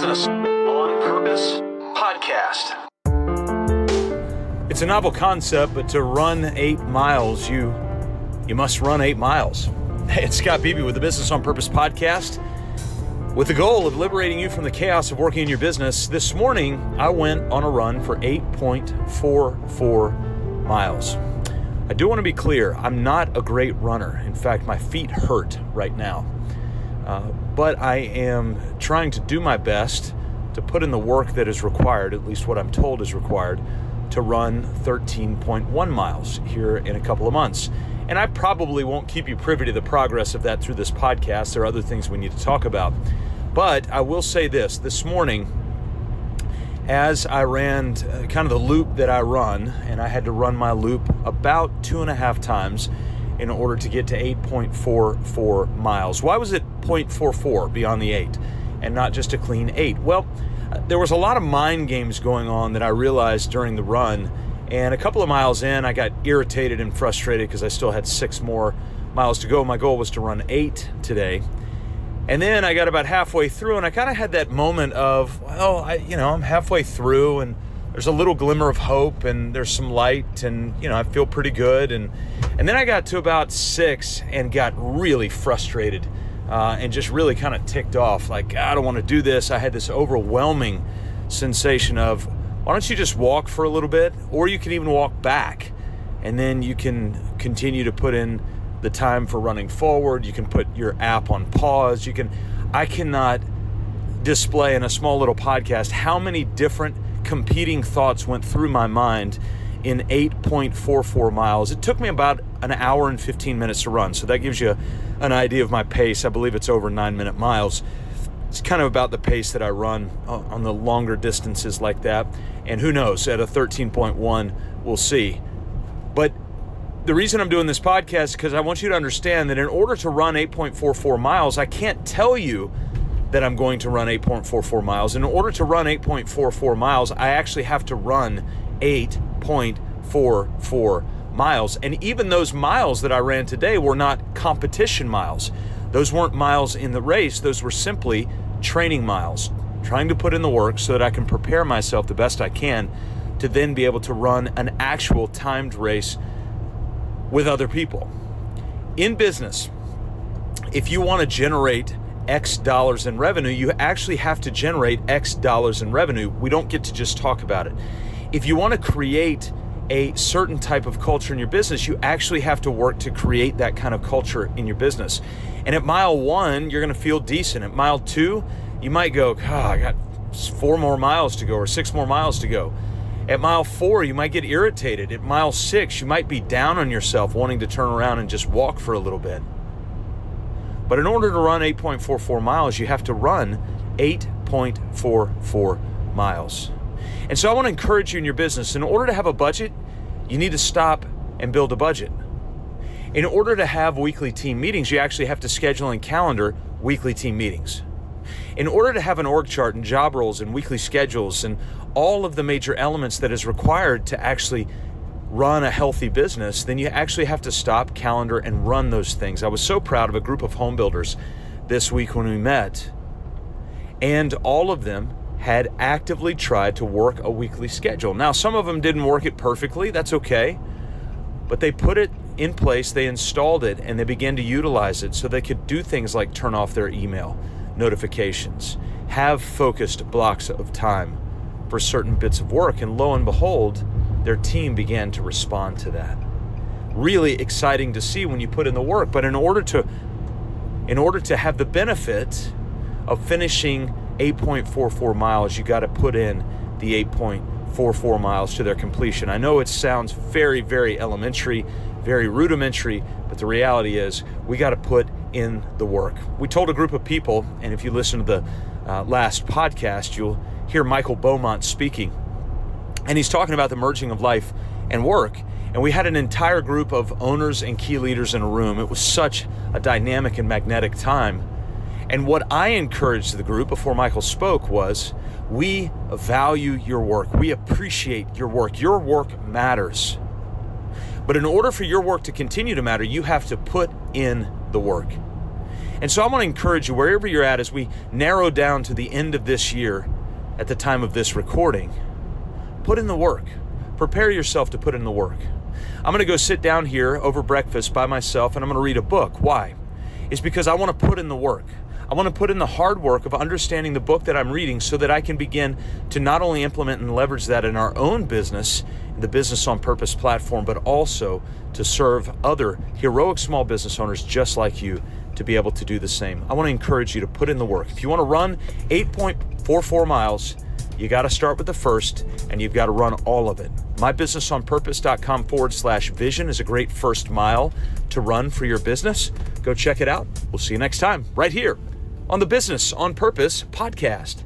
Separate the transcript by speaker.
Speaker 1: Business on Purpose podcast.
Speaker 2: It's a novel concept, but to run 8 miles, you must run 8 miles. Hey, it's Scott Beebe with the Business on Purpose podcast. With the goal of liberating you from the chaos of working in your business, this morning I went on a run for 8.44 miles. I do want to be clear, I'm not a great runner. In fact, my feet hurt right now. But I am trying to do my best to put in the work that is required, at least what I'm told is required, to run 13.1 miles here in a couple of months. And I probably won't keep you privy to the progress of that through this podcast. There are other things we need to talk about. But I will say this morning, as I ran kind of the loop that I run, and I had to run my loop about 2.5 times in order to get to 8.44 miles. Why was it 0.44 beyond the 8 and not just a clean 8? Well, there was a lot of mind games going on that I realized during the run, and a couple of miles in, I got irritated and frustrated because I still had 6 more miles to go. My goal was to run 8 today. And then I got about halfway through, and I kind of had that moment of, well, I'm halfway through, and there's a little glimmer of hope, and there's some light, and I feel pretty good. And then I got to about 6 and got really frustrated and just really kind of ticked off. Like, I don't want to do this. I had this overwhelming sensation of, why don't you just walk for a little bit, or you can even walk back, and then you can continue to put in the time for running forward. You can put your app on pause. I cannot display in a small little podcast how many different competing thoughts went through my mind in 8.44 miles. It took me about an hour and 15 minutes to run, so that gives you an idea of my pace. I believe it's over 9-minute miles. It's kind of about the pace that I run on the longer distances like that, and who knows, at a 13.1, we'll see. But the reason I'm doing this podcast is because I want you to understand that in order to run 8.44 miles, I can't tell you that I'm going to run 8.44 miles. In order to run 8.44 miles, I actually have to run 8.44 miles. And even those miles that I ran today were not competition miles. Those weren't miles in the race. Those were simply training miles, trying to put in the work so that I can prepare myself the best I can to then be able to run an actual timed race with other people. In business, if you want to generate X dollars in revenue, you actually have to generate X dollars in revenue. We don't get to just talk about it. If you want to create a certain type of culture in your business, you actually have to work to create that kind of culture in your business. And at mile 1, you're going to feel decent. At mile 2, you might go, I got 4 more miles to go or 6 more miles to go. At mile 4, you might get irritated. At mile 6, you might be down on yourself, wanting to turn around and just walk for a little bit. But in order to run 8.44 miles, you have to run 8.44 miles. And so I want to encourage you in your business, in order to have a budget, you need to stop and build a budget. In order to have weekly team meetings, you actually have to schedule and calendar weekly team meetings. In order to have an org chart and job roles and weekly schedules and all of the major elements that is required to actually run a healthy business, then you actually have to stop, calendar, and run those things. I was so proud of a group of home builders this week when we met, and all of them had actively tried to work a weekly schedule. Now, some of them didn't work it perfectly. That's okay. But they put it in place, they installed it, and they began to utilize it so they could do things like turn off their email notifications, have focused blocks of time for certain bits of work, and lo and behold, their team began to respond to that. Really exciting to see when you put in the work. But in order to have the benefit of finishing 8.44 miles, you got to put in the 8.44 miles to their completion. I know it sounds very, very elementary, very rudimentary, but the reality is we got to put in the work. We told a group of people, and if you listen to the last podcast, you'll hear Michael Beaumont speaking. And he's talking about the merging of life and work. And we had an entire group of owners and key leaders in a room. It was such a dynamic and magnetic time. And what I encouraged the group before Michael spoke was, we value your work. We appreciate your work. Your work matters. But in order for your work to continue to matter, you have to put in the work. And so I want to encourage you, wherever you're at, as we narrow down to the end of this year at the time of this recording, put in the work. Prepare yourself to put in the work. I'm going to go sit down here over breakfast by myself and I'm going to read a book. Why? It's because I want to put in the work. I want to put in the hard work of understanding the book that I'm reading so that I can begin to not only implement and leverage that in our own business, the Business on Purpose platform, but also to serve other heroic small business owners just like you to be able to do the same. I want to encourage you to put in the work. If you want to run 8.44 miles, you got to start with the first and you've got to run all of it. mybusinessonpurpose.com/vision is a great first mile to run for your business. Go check it out. We'll see you next time right here on the Business on Purpose podcast.